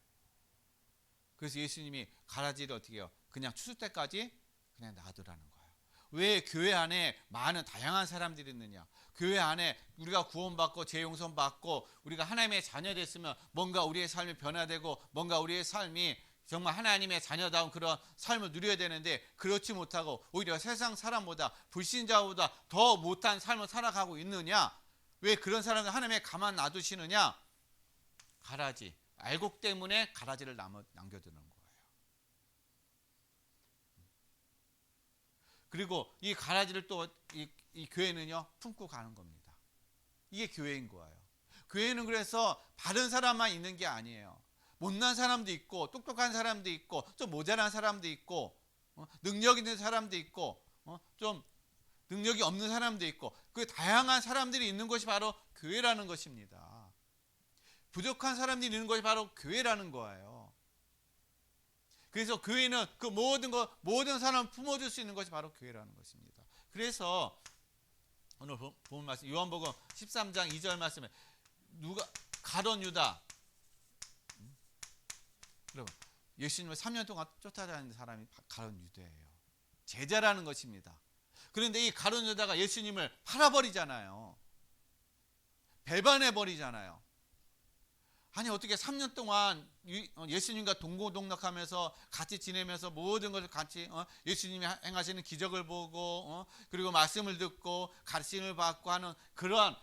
그래서 예수님이 가라지를 어떻게 해요? 그냥 추수 때까지 그냥 놔두라는 거예요. 왜 교회 안에 많은 다양한 사람들이 있느냐? 교회 안에 우리가 구원받고 재용선 받고 우리가 하나님의 자녀 됐으면 뭔가 우리의 삶이 변화되고 뭔가 우리의 삶이 정말 하나님의 자녀다운 그런 삶을 누려야 되는데 그렇지 못하고 오히려 세상 사람보다 불신자보다 더 못한 삶을 살아가고 있느냐? 왜 그런 사람들 하나님의 가만 놔두시느냐? 가라지, 알곡 때문에 가라지를 남겨두는 거예요. 그리고 이 가라지를 또 이 교회는요 품고 가는 겁니다. 이게 교회인 거예요. 교회는 그래서 바른 사람만 있는 게 아니에요. 못난 사람도 있고 똑똑한 사람도 있고 좀 모자란 사람도 있고 능력 있는 사람도 있고 좀 능력이 없는 사람도 있고 그 다양한 사람들이 있는 것이 바로 교회라는 것입니다. 부족한 사람들이 있는 것이 바로 교회라는 거예요. 그래서 교회는 그 모든 사람을 품어줄 수 있는 것이 바로 교회라는 것입니다. 그래서 오늘 본 말씀 요한복음 13장 2절 말씀에 가룟 유다 여러분 예수님을 3년 동안 쫓아다니는 사람이 가룟 유다예요. 제자라는 것입니다. 그런데 이 가룟 유다가 예수님을 팔아버리잖아요. 배반해버리잖아요. 아니 어떻게 3년 동안 예수님과 동고동락하면서 같이 지내면서 모든 것을 같이 예수님이 행하시는 기적을 보고 그리고 말씀을 듣고 가르침을 받고 하는 그러한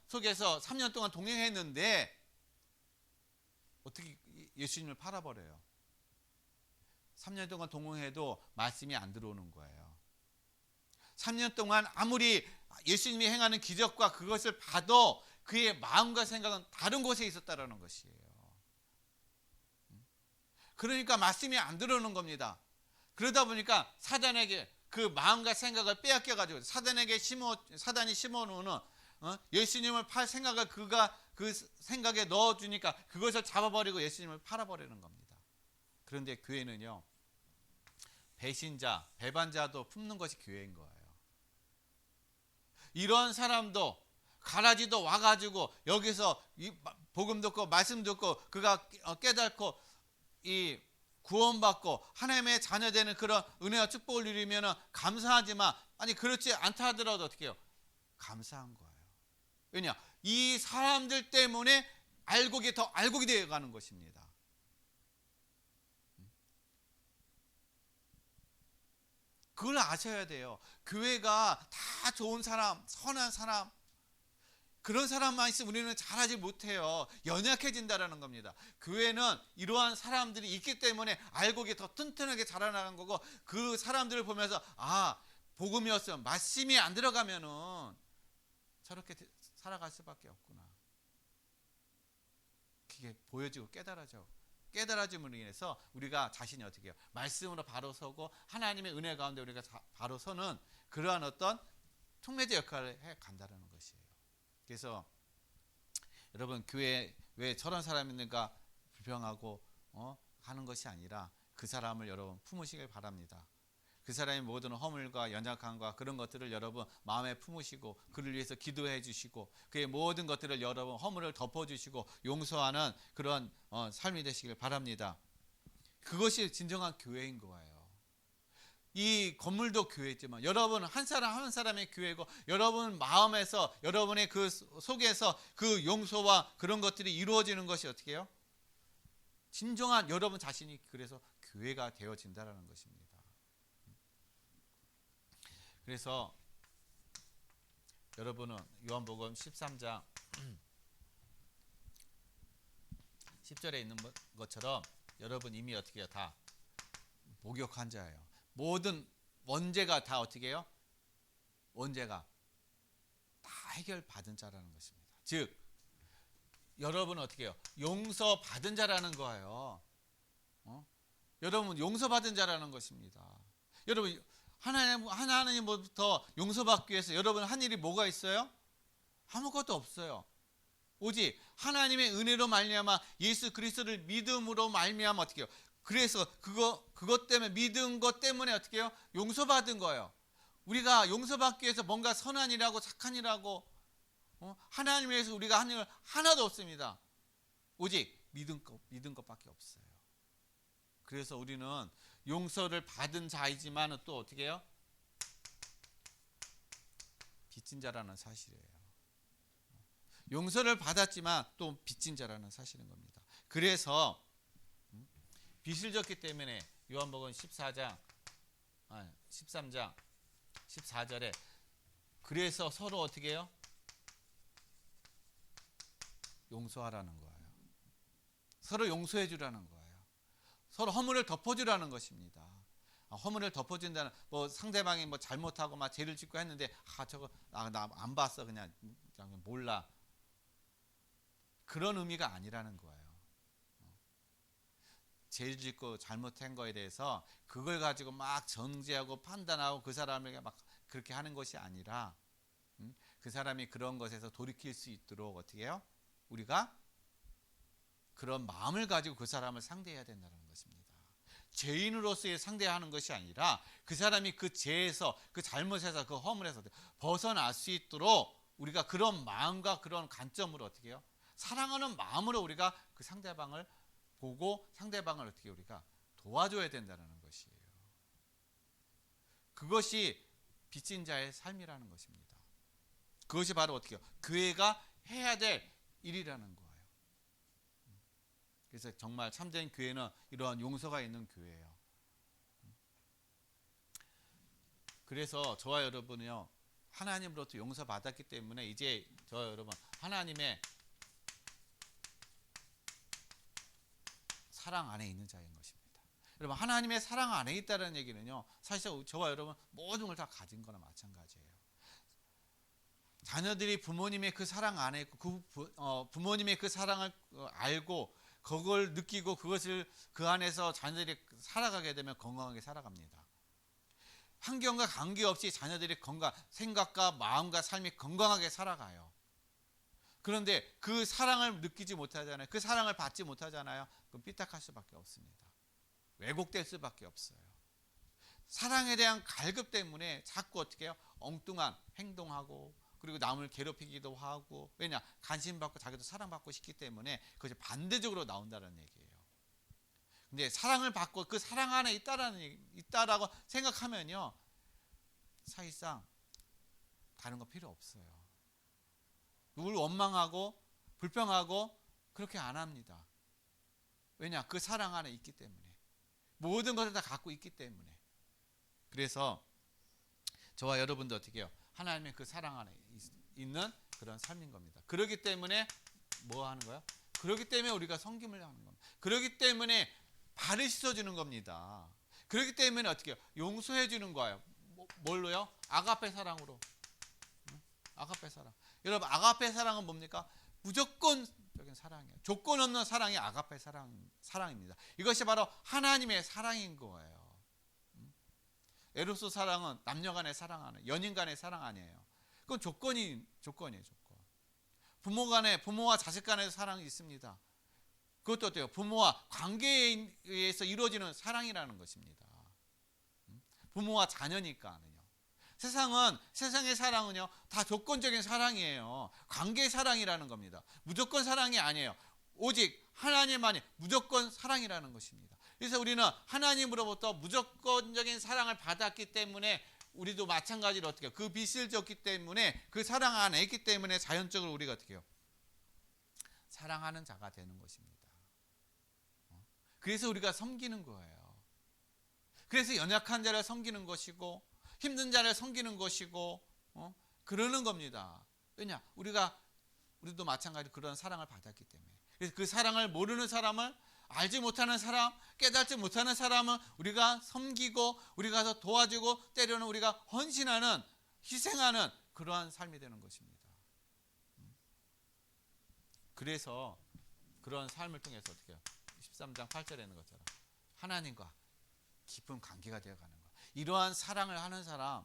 속에서 3년 동안 동행했는데 어떻게 예수님을 팔아버려요? 3년 동안 동행해도 말씀이 안 들어오는 거예요. 3년 동안 아무리 예수님이 행하는 기적과 그것을 봐도 그의 마음과 생각은 다른 곳에 있었다라는 것이에요. 그러니까 말씀이 안 들어오는 겁니다. 그러다 보니까 사단에게 그 마음과 생각을 빼앗겨가지고 사단이 심어놓는 예수님을 팔 생각을 그가 그 생각에 넣어주니까 그것을 잡아버리고 예수님을 팔아버리는 겁니다. 그런데 교회는요, 배신자, 배반자도 품는 것이 교회인 거예요. 이런 사람도 가라지도 와가지고 여기서 복음 듣고 말씀 듣고 그가 깨닫고 이 구원받고 하나님의 자녀되는 그런 은혜와 축복을 누리면 감사하지만 아니 그렇지 않다 하더라도 어떻게 해요? 감사한 거예요. 왜냐? 이 사람들 때문에 알곡이 더 알곡이 되어가는 것입니다. 그걸 아셔야 돼요. 교회가 다 좋은 사람, 선한 사람, 그런 사람만 있으면 우리는 잘하지 못해요. 연약해진다라는 겁니다. 교회는 이러한 사람들이 있기 때문에 알곡이 더 튼튼하게 자라나는 거고, 그 사람들을 보면서 복음이었으면 말씀이 안 들어가면은 저렇게 살아갈 수밖에 없구나. 그게 보여지고 깨달아짐으로 인해서 우리가 자신이 어떻게 해요? 말씀으로 바로 서고 하나님의 은혜 가운데 우리가 바로 서는 그러한 어떤 촉매제 역할을 해 간다는 것이에요. 그래서 여러분 교회에 왜 저런 사람이 있는가 불평하고 하는 것이 아니라 그 사람을 여러분 품으시길 바랍니다. 그 사람의 모든 허물과 연약함과 그런 것들을 여러분 마음에 품으시고 그를 위해서 기도해 주시고 그의 모든 것들을 여러분 허물을 덮어주시고 용서하는 그런 삶이 되시길 바랍니다. 그것이 진정한 교회인 거예요. 이 건물도 교회지만 여러분 한 사람 한 사람의 교회고 여러분 마음에서 여러분의 그 속에서 그 용서와 그런 것들이 이루어지는 것이 어떻게 해요? 진정한 여러분 자신이 그래서 교회가 되어진다는 것입니다. 그래서 여러분은 요한복음 13장 10절에 있는 것처럼 여러분 이미 어떻게 해요? 다 목욕한 자예요. 모든 원죄가 다 어떻게 해요? 원죄가 다 해결받은 자라는 것입니다. 즉 여러분은 어떻게 해요? 용서받은 자라는 거예요. 여러분 용서받은 자라는 것입니다. 여러분 하나님부터 용서받기 위해서 여러분 한 일이 뭐가 있어요? 아무것도 없어요. 오직 하나님의 은혜로 말미암아 예수 그리스도를 믿음으로 말미암아 어떻게 해요? 그래서 그것 때문에 믿은 것 때문에 어떻게 해요? 용서받은 거예요. 우리가 용서받기 위해서 뭔가 선한 일하고 착한 일하고 하나님 위해서 우리가 한 일 하나도 없습니다. 오직 믿은 것밖에 없어요. 그래서 우리는 용서를 받은 자이지만 또 어떻게 해요? 빚진 자라는 사실이에요. 용서를 받았지만 또 빚진 자라는 사실인 겁니다. 그래서 빚을 졌기 때문에 요한복음 13장 14절에 그래서 서로 어떻게 해요? 용서하라는 거예요. 서로 용서해 주라는 거예요. 서로 허물을 덮어주라는 것입니다. 허물을 덮어준다는 상대방이 잘못하고 막 죄를 짓고 했는데 저거 나 안 봤어 그냥 몰라 그런 의미가 아니라는 거예요. 죄를 짓고 잘못한 거에 대해서 그걸 가지고 막 정죄하고 판단하고 그 사람에게 막 그렇게 하는 것이 아니라 그 사람이 그런 것에서 돌이킬 수 있도록 어떻게 해요? 우리가 그런 마음을 가지고 그 사람을 상대해야 된다는 것입니다. 죄인으로서의 상대하는 것이 아니라 그 사람이 그 죄에서 그 잘못에서 그 허물에서 벗어날 수 있도록 우리가 그런 마음과 그런 관점으로 어떻게 해요? 사랑하는 마음으로 우리가 그 상대방을 보고 상대방을 어떻게 우리가 도와줘야 된다는 것이에요. 그것이 빚진 자의 삶이라는 것입니다. 그것이 바로 어떻게 해요? 교회가 해야 될 일이라는 거예요. 그래서 정말 참된 교회는 이러한 용서가 있는 교회예요. 그래서 저와 여러분이요, 하나님으로부터 용서받았기 때문에 이제 저와 여러분 하나님의 사랑 안에 있는 자인 것입니다. 여러분, 하나님의 사랑 안에 있다는 얘기는요, 사실 저와 여러분 모든 걸 다 가진 거나 마찬가지예요. 자녀들이 부모님의 그 사랑 안에 있고 부모님의 그 사랑을 알고 그걸 느끼고 그것을 그 안에서 자녀들이 살아가게 되면 건강하게 살아갑니다. 환경과 관계없이 자녀들이 생각과 마음과 삶이 건강하게 살아가요. 그런데 그 사랑을 느끼지 못하잖아요. 그 사랑을 받지 못하잖아요. 그럼 삐딱할 수밖에 없습니다. 왜곡될 수밖에 없어요. 사랑에 대한 갈급 때문에 자꾸 어떻게 해요? 엉뚱한 행동하고, 그리고 남을 괴롭히기도 하고, 왜냐? 관심받고 자기도 사랑받고 싶기 때문에 그것이 반대적으로 나온다는 얘기예요. 근데 사랑을 받고 그 사랑 안에 있다라고 생각하면요, 사실상 다른 거 필요 없어요. 누굴 원망하고 불평하고 그렇게 안 합니다. 왜냐? 그 사랑 안에 있기 때문에. 모든 것을 다 갖고 있기 때문에. 그래서 저와 여러분도 어떻게 해요? 하나님의 그 사랑 안에 있는 그런 삶인 겁니다. 그렇기 때문에 뭐 하는 거야? 그렇기 때문에 우리가 섬김을 하는 겁니다. 그렇기 때문에 발을 씻어주는 겁니다. 그렇기 때문에 어떻게 해요? 용서해 주는 거예요. 뭘로요? 아가페 사랑으로. 아가페 사랑. 여러분, 아가페 사랑은 뭡니까? 무조건적인 사랑이에요. 조건 없는 사랑이 아가페 사랑입니다. 이것이 바로 하나님의 사랑인 거예요. 에로스 사랑은 남녀 간의 사랑하는, 연인 간의 사랑 아니에요. 그건 조건이에요, 조건. 부모와 자식 간의 사랑이 있습니다. 그것도 어때요? 부모와 관계에 의해서 이루어지는 사랑이라는 것입니다. 부모와 자녀니까는요. 세상의 사랑은요, 다 조건적인 사랑이에요. 관계 사랑이라는 겁니다. 무조건 사랑이 아니에요. 오직 하나님만이 무조건 사랑이라는 것입니다. 그래서 우리는 하나님으로부터 무조건적인 사랑을 받았기 때문에 우리도 마찬가지로 어떻게 해요? 그 빚을 졌기 때문에, 그 사랑 안에 있기 때문에 자연적으로 우리가 어떻게 해요? 사랑하는 자가 되는 것입니다. 그래서 우리가 섬기는 거예요. 그래서 연약한 자를 섬기는 것이고, 힘든 자를 섬기는 것이고, 그러는 겁니다. 왜냐? 우리도 마찬가지로 그런 사랑을 받았기 때문에. 그래서 그 사랑을 모르는 사람을, 알지 못하는 사람, 깨닫지 못하는 사람은 우리가 섬기고, 우리가 더 도와주고, 때로는 우리가 헌신하는, 희생하는 그러한 삶이 되는 것입니다. 그래서 그런 삶을 통해서 어떻게 해요? 13장 8절에 있는 것처럼 하나님과 깊은 관계가 되어가는 것. 이러한 사랑을 하는 사람,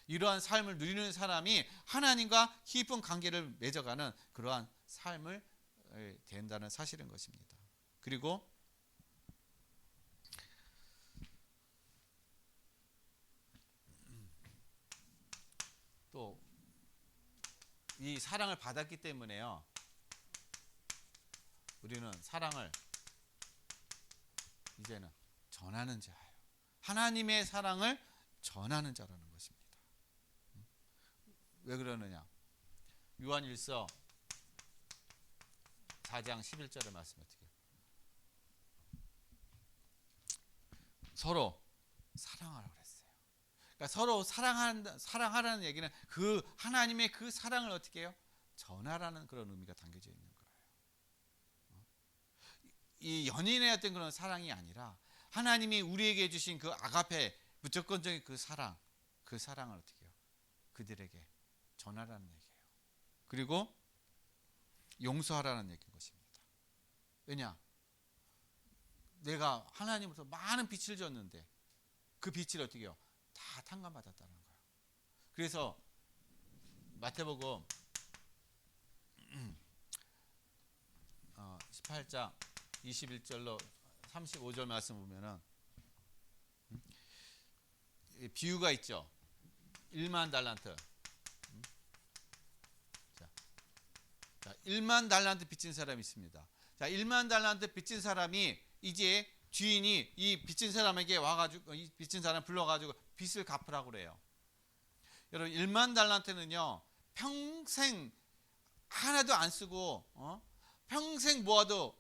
이러한 삶을 누리는 사람이 하나님과 깊은 관계를 맺어가는 그러한 삶을 된다는 사실인 것입니다. 그리고 또 이 사랑을 받았기 때문에요, 우리는 사랑을 이제는 전하는 자예요. 하나님의 사랑을 전하는 자라는 것입니다. 왜 그러느냐? 요한일서 4장 11절의 말씀 어떻게 해요? 서로 사랑하라고 그랬어요. 그러니까 서로 사랑하라는 얘기는 그 하나님의 그 사랑을 어떻게 해요? 전하라는 그런 의미가 담겨져 있는 거예요. 이 연인의 어떤 그런 사랑이 아니라 하나님이 우리에게 주신 그 아가페, 무조건적인 그 사랑을 어떻게 해요? 그들에게 전하라는 얘기예요. 그리고 용서하라는 얘기인 것입니다. 왜냐? 내가 하나님으로부터 많은 빚을 졌는데 그 빚을 어떻게 해요? 다 탕감받았다는 거예요. 그래서 마태복음 18장 21절로 35절 말씀 보면은 비유가 있죠. 1만 달란트. 자, 1만 달란트 빚진 사람이 있습니다. 자, 1만 달란트 빚진 사람이 이제 주인이 이 빚진 사람에게 와가지고, 이 빚진 사람 불러가지고 빚을 갚으라고 그래요. 여러분, 1만 달란트는요, 평생 하나도 안 쓰고 평생 모아도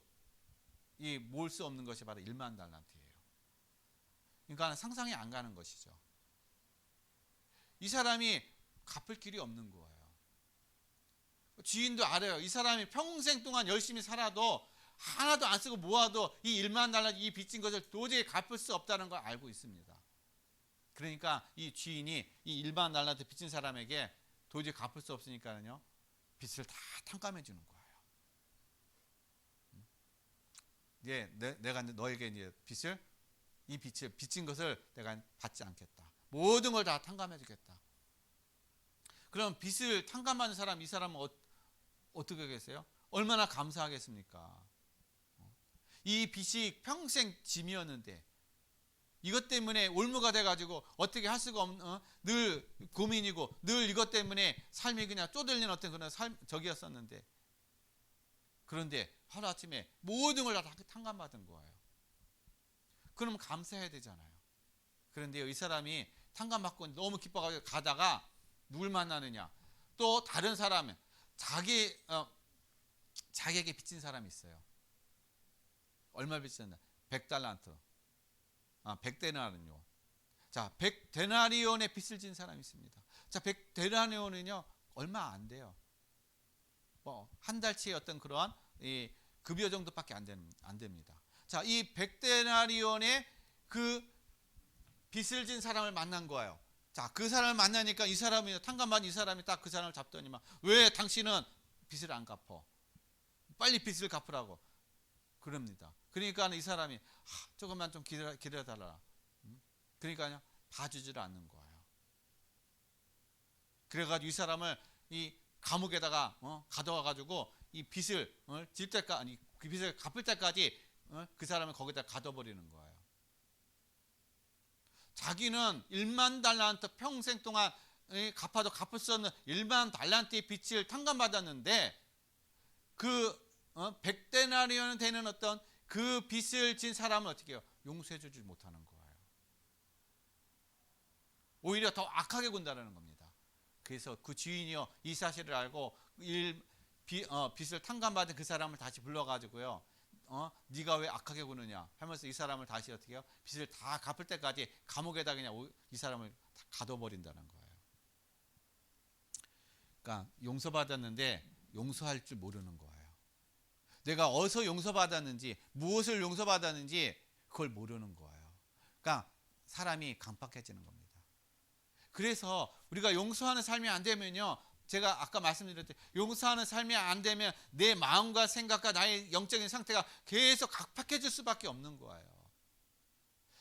이 모을 수 없는 것이 바로 1만 달란트예요. 그러니까 상상이 안 가는 것이죠. 이 사람이 갚을 길이 없는 거예요. 주인도 알아요. 이 사람이 평생 동안 열심히 살아도 하나도 안 쓰고 모아도 이 1만 달란트, 이 빚진 것을 도저히 갚을 수 없다는 걸 알고 있습니다. 그러니까 이 주인이 이 1만 달란트 빚진 사람에게 도저히 갚을 수 없으니까요, 빚을 다 탕감해 주는 거예요. 내가 너에게 이제 이 빚을 빚진 것을 내가 받지 않겠다. 모든 걸 다 탕감해 주겠다. 그럼 빚을 탕감하는 사람, 이 사람은 어떻게 하겠어요? 얼마나 감사하겠습니까? 이 빚이 평생 짐이었는데 이것 때문에 올무가 돼가지고 어떻게 할 수가 없는, 늘 고민이고 늘 이것 때문에 삶이 그냥 쪼들리는 어떤 그런 적이었었는데, 그런데 하루아침에 모든 걸 다 탕감받은 거예요. 그럼 감사해야 되잖아요. 그런데 이 사람이 탕감받고 너무 기뻐가지고 가다가 누굴 만나느냐, 또 다른 사람은 자기에게 빚진 사람이 있어요. 얼마 빚졌나? 100달란트. 100데나리온. 자, 100데나리온의 빚을 진 사람이 있습니다. 자, 100데나리온은요 얼마 안 돼요. 한 달치의 어떤 그러한 이 급여 정도밖에 안 됩니다. 자, 이 100데나리온의 그 빚을 진 사람을 만난 거예요. 자, 그 사람을 만나니까 이 사람이 탕감받은 이 사람이 딱 그 사람을 잡더니만, 왜 당신은 빚을 안 갚어? 빨리 빚을 갚으라고 그럽니다. 그러니까 이 사람이 조금만 좀 기다려달라. 그러니까요 봐주지를 않는 거예요. 그래가지고 이 사람을 이 감옥에다가 가둬와가지고 이 빚을 질 때까지, 그 빚을 갚을 때까지 그 사람을 거기다 가둬버리는 거예요. 자기는 1만 달란트 평생 동안 갚아도 갚을 수 없는 1만 달란트의 빚을 탕감받았는데, 그 100데나리온 되는 어떤 그 빚을 진 사람은 어떻게 해요? 용서해 주지 못하는 거예요. 오히려 더 악하게 군다는 겁니다. 그래서 그 주인이요 이 사실을 알고 빚을 탕감받은 그 사람을 다시 불러가지고요, 네가 왜 악하게 구느냐 하면서 이 사람을 다시 어떻게 해요? 빚을 다 갚을 때까지 감옥에다 그냥 이 사람을 다 가둬버린다는 거예요. 그러니까 용서받았는데 용서할 줄 모르는 거예요. 내가 어디서 용서받았는지, 무엇을 용서받았는지 그걸 모르는 거예요. 그러니까 사람이 강팍해지는 겁니다. 그래서 우리가 용서하는 삶이 안 되면요, 제가 아까 말씀드렸듯이 용서하는 삶이 안 되면 내 마음과 생각과 나의 영적인 상태가 계속 각박해질 수밖에 없는 거예요.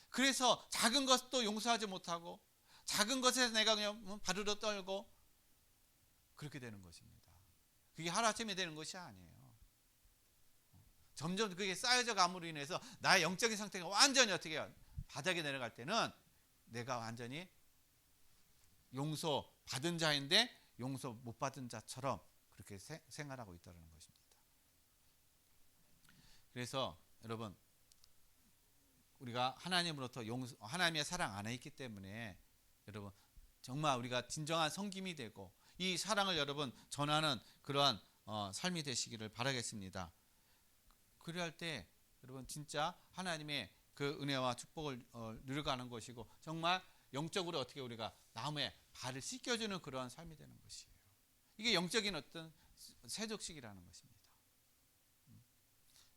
그래서 작은 것도 용서하지 못하고 작은 것에서 내가 그냥 바르르 떨고 그렇게 되는 것입니다. 그게 하루아침에 되는 것이 아니에요. 점점 그게 쌓여져 감으로 인해서 나의 영적인 상태가 완전히 어떻게 해요? 바닥에 내려갈 때는 내가 완전히 용서 받은 자인데 용서 못 받은 자처럼 그렇게 생활하고 있다는 것입니다. 그래서 여러분, 우리가 하나님으로부터 하나님의 사랑 안에 있기 때문에 여러분 정말 우리가 진정한 성김이 되고 이 사랑을 여러분 전하는 그러한 삶이 되시기를 바라겠습니다. 그럴 때 여러분 진짜 하나님의 그 은혜와 축복을 누려가는 것이고, 정말 영적으로 어떻게 우리가 나무에 발을 씻겨주는 그러한 삶이 되는 것이에요. 이게 영적인 어떤 세족식이라는 것입니다.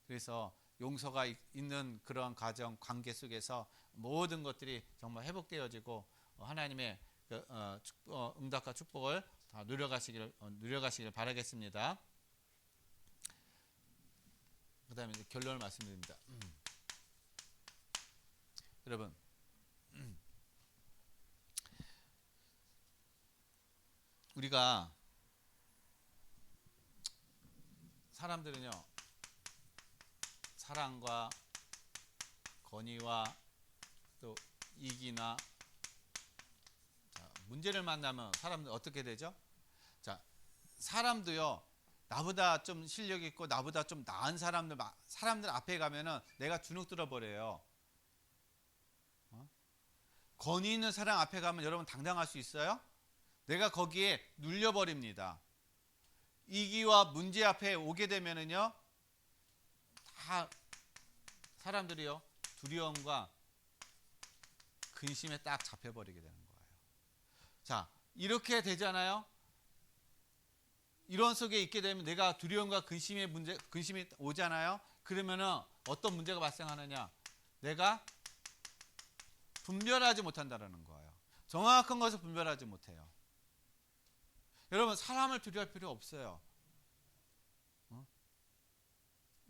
그래서 용서가 있는 그러한 가정 관계 속에서 모든 것들이 정말 회복되어지고 하나님의 응답과 축복을 다 누려가시길 바라겠습니다. 그 다음에 이제 결론을 말씀드립니다. 여러분, 우리가 사람들은요, 사랑과 건의와 또 이기나 문제를 만나면 사람들 어떻게 되죠? 자, 사람도요, 나보다 좀 실력 있고 나보다 좀 나은 사람들 앞에 가면은 내가 주눅 들어 버려요. 권위 있는 사람 앞에 가면 여러분 당당할 수 있어요? 내가 거기에 눌려 버립니다. 이기와 문제 앞에 오게 되면은요, 다 사람들이요 두려움과 근심에 딱 잡혀버리게 되는 거예요. 자, 이렇게 되잖아요. 이런 속에 있게 되면 내가 두려움과 근심이 오잖아요. 그러면은 어떤 문제가 발생하느냐? 내가 분별하지 못한다는 거예요. 정확한 것을 분별하지 못해요. 여러분, 사람을 두려워할 필요 없어요.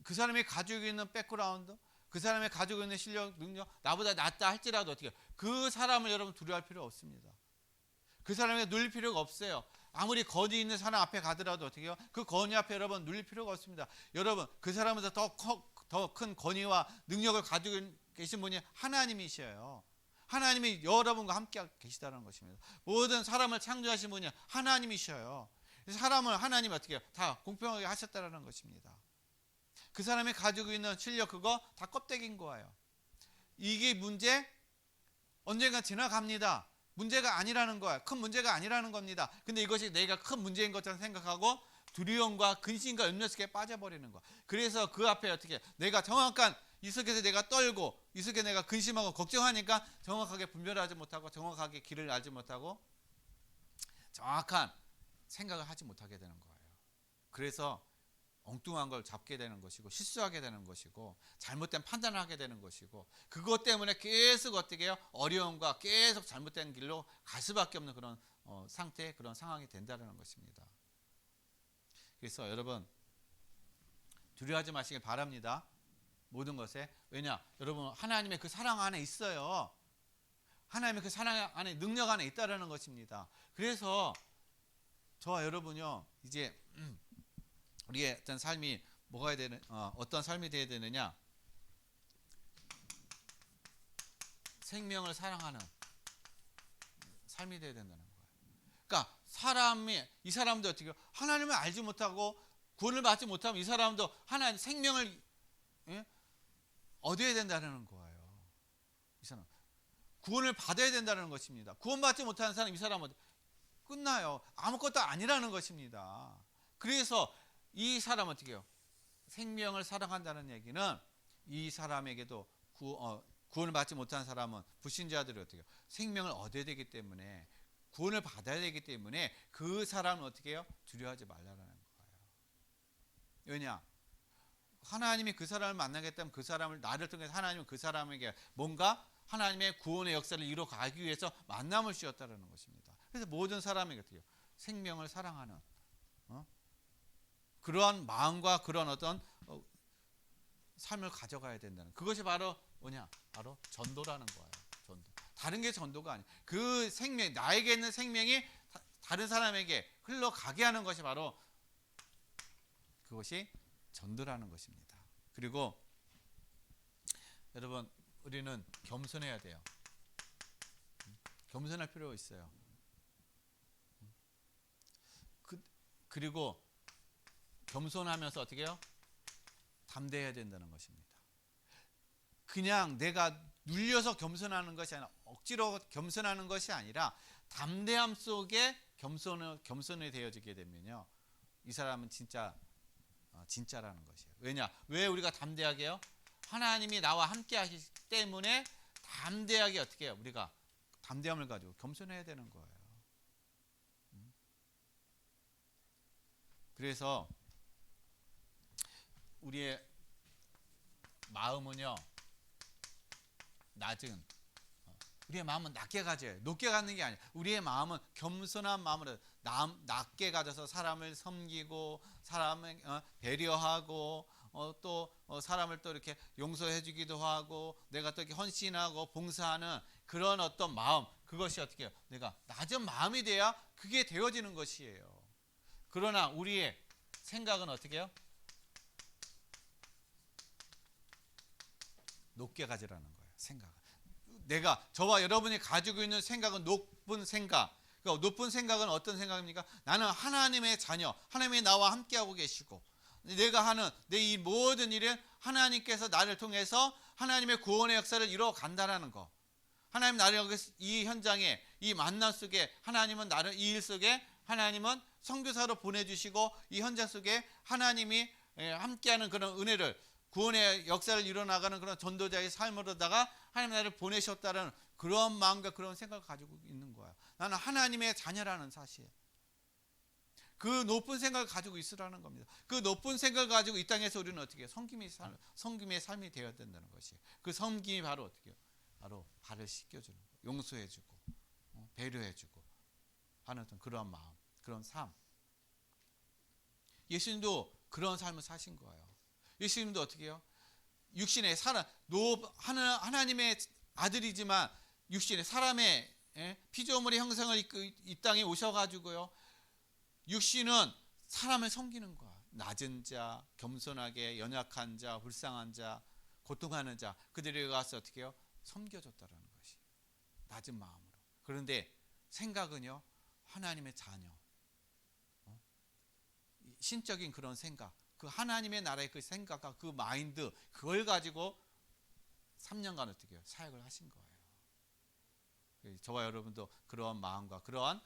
그 사람이 가지고 있는 백그라운드, 그 사람이 가지고 있는 실력, 능력, 나보다 낫다 할지라도 어떻게 해요? 그 사람을 여러분 두려워할 필요 없습니다. 그 사람에게 눌릴 필요가 없어요. 아무리 권위 있는 사람 앞에 가더라도 어떻게 해요? 그 권위 앞에 여러분 눌릴 필요가 없습니다. 여러분, 그 사람에서 더 큰 권위와 능력을 가지고 계신 분이 하나님이셔요. 하나님이 여러분과 함께 계시다는 것입니다. 모든 사람을 창조하신 분이 하나님이셔요. 사람을 하나님이 어떻게 해요? 다 공평하게 하셨다는 것입니다. 그 사람이 가지고 있는 실력 그거 다 껍데기인 거예요. 이게 문제 언젠가 지나갑니다. 문제가 아니라는 거야. 큰 문제가 아니라는 겁니다. 근데 이것이 내가 큰 문제인 것처럼 생각하고 두려움과 근심과 염려 속에 빠져버리는 거야. 그래서 그 앞에 어떻게 내가 정확한 이 속에서 내가 떨고 이 속에 내가 근심하고 걱정하니까 정확하게 분별하지 못하고 정확하게 길을 알지 못하고 정확한 생각을 하지 못하게 되는 거예요. 그래서 엉뚱한 걸 잡게 되는 것이고 실수하게 되는 것이고 잘못된 판단을 하게 되는 것이고 그것 때문에 계속 어떻게 해요? 어려움과 계속 잘못된 길로 갈 수밖에 없는 그런 상태, 그런 상황이 된다는 것입니다. 그래서 여러분 두려워하지 마시길 바랍니다. 모든 것에. 왜냐? 여러분 하나님의 그 사랑 안에 있어요. 하나님의 그 사랑 안에 능력 안에 있다는 것입니다. 그래서 저와 여러분요 이제 우리의 어떤 삶이 뭐가 되는 어떤 삶이 되어야 되느냐? 생명을 사랑하는 삶이 되어야 된다는 거예요. 그러니까 이 사람도 어떻게 하나님을 알지 못하고 구원을 받지 못하면 이 사람도 하나님 생명을 얻어야 된다는 거예요. 이 사람 구원을 받아야 된다는 것입니다. 구원받지 못하는 사람 이 사람은 끝나요. 아무것도 아니라는 것입니다. 그래서 이 사람은 어떻게 해요? 생명을 사랑한다는 얘기는 이 사람에게도 구원을 받지 못한 사람은 불신자들이 어떻게 해요? 생명을 얻어야 되기 때문에 구원을 받아야 되기 때문에 그 사람은 어떻게 해요? 두려워하지 말라는 거예요. 왜냐? 하나님이 그 사람을 만나겠다면 그 사람을 나를 통해서 하나님은 그 사람에게 뭔가 하나님의 구원의 역사를 이뤄가기 위해서 만남을 주었다는 것입니다. 그래서 모든 사람에게 어떻게 해요? 생명을 사랑하는 그러한 마음과 그런 어떤 삶을 가져가야 된다는 그것이 바로 뭐냐? 바로 전도라는 거예요. 전도. 다른 게 전도가 아니에요. 그 생명, 나에게 있는 생명이 다른 사람에게 흘러가게 하는 것이 바로 그것이 전도라는 것입니다. 그리고 여러분 우리는 겸손해야 돼요. 겸손할 필요가 있어요. 그리고 겸손하면서 어떻게 해요? 담대해야 된다는 것입니다. 그냥 내가 눌려서 겸손하는 것이 아니라 억지로 겸손하는 것이 아니라 담대함 속에 겸손이 되어지게 되면요. 이 사람은 진짜라는 것이에요. 왜냐? 왜 우리가 담대하게 해요? 하나님이 나와 함께 하시기 때문에 담대하게 어떻게 해요? 우리가 담대함을 가지고 겸손해야 되는 거예요. 그래서 우리의 마음은요 낮은 우리의 마음은 낮게 가져요. 높게 갖는 게 아니에요. 우리의 마음은 겸손한 마음으로 낮게 가져서 사람을 섬기고 사람을 배려하고 또 사람을 또 이렇게 용서해 주기도 하고 내가 또 이렇게 헌신하고 봉사하는 그런 어떤 마음 그것이 어떻게 해요? 내가 낮은 마음이 돼야 그게 되어지는 것이에요. 그러나 우리의 생각은 어떻게 해요? 높게 가지라는 거예요. 생각은. 내가 저와 여러분이 가지고 있는 생각은 높은 생각. 그러니까 높은 생각은 어떤 생각입니까? 나는 하나님의 자녀. 하나님이 나와 함께하고 계시고 내가 하는 내 이 모든 일은 하나님께서 나를 통해서 하나님의 구원의 역사를 이루어 간다라는 거. 하나님 나를 이 현장에 이 만남 속에 하나님은 나를 이 일 속에 하나님은 선교사로 보내주시고 이 현장 속에 하나님이 함께하는 그런 은혜를 구원의 역사를 이뤄나가는 그런 전도자의 삶으로다가 하나님 나를 보내셨다는 그런 마음과 그런 생각을 가지고 있는 거야. 나는 하나님의 자녀라는 사실. 그 높은 생각을 가지고 있으라는 겁니다. 그 높은 생각을 가지고 이 땅에서 우리는 어떻게 해요? 섬김의 삶이 되어야 된다는 것이. 그 섬김이 바로 어떻게 해요? 바로 발을 씻겨주는 거, 용서해주고 배려해주고 하는 어떤 그런 마음, 그런 삶. 예수님도 그런 삶을 사신 거예요. 예수님도 어떻게 해요? 육신의 사람, 하나님의 아들이지만 육신의 사람의 피조물의 형상을 입고 이 땅에 오셔가지고요. 육신은 사람을 섬기는 거야. 낮은 자, 겸손하게 연약한 자, 불쌍한 자, 고통하는 자, 그들에게 가서 어떻게 해요? 섬겨줬다라는 것이. 낮은 마음으로. 그런데 생각은요, 하나님의 자녀. 신적인 그런 생각, 그 하나님의 나라의 그 생각과 그 마인드, 그걸 가지고 3년간 어떻게 해요? 사역을 하신 거예요. 저와 여러분도 그런 마음과 그러한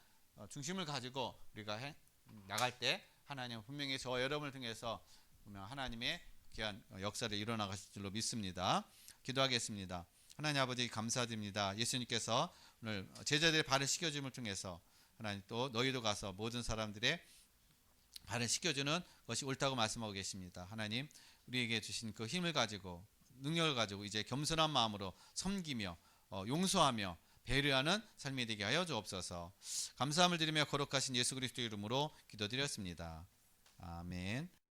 중심을 가지고 우리가 나갈 때 하나님은 분명히 저와 여러분을 통해서 분명 하나님의 귀한 역사를 일어나가실 줄로 믿습니다. 기도하겠습니다. 하나님 아버지 감사드립니다. 예수님께서 오늘 제자들의 발을 씻겨줌을 통해서 하나님 또 너희도 가서 모든 사람들의 발을 씻겨주는 것이 옳다고 말씀하고 계십니다. 하나님 우리에게 주신 그 힘을 가지고 능력을 가지고 이제 겸손한 마음으로 섬기며 용서하며 배려하는 삶이 되게 하여 주옵소서. 감사함을 드리며 거룩하신 예수 그리스도 이름으로 기도드렸습니다. 아멘.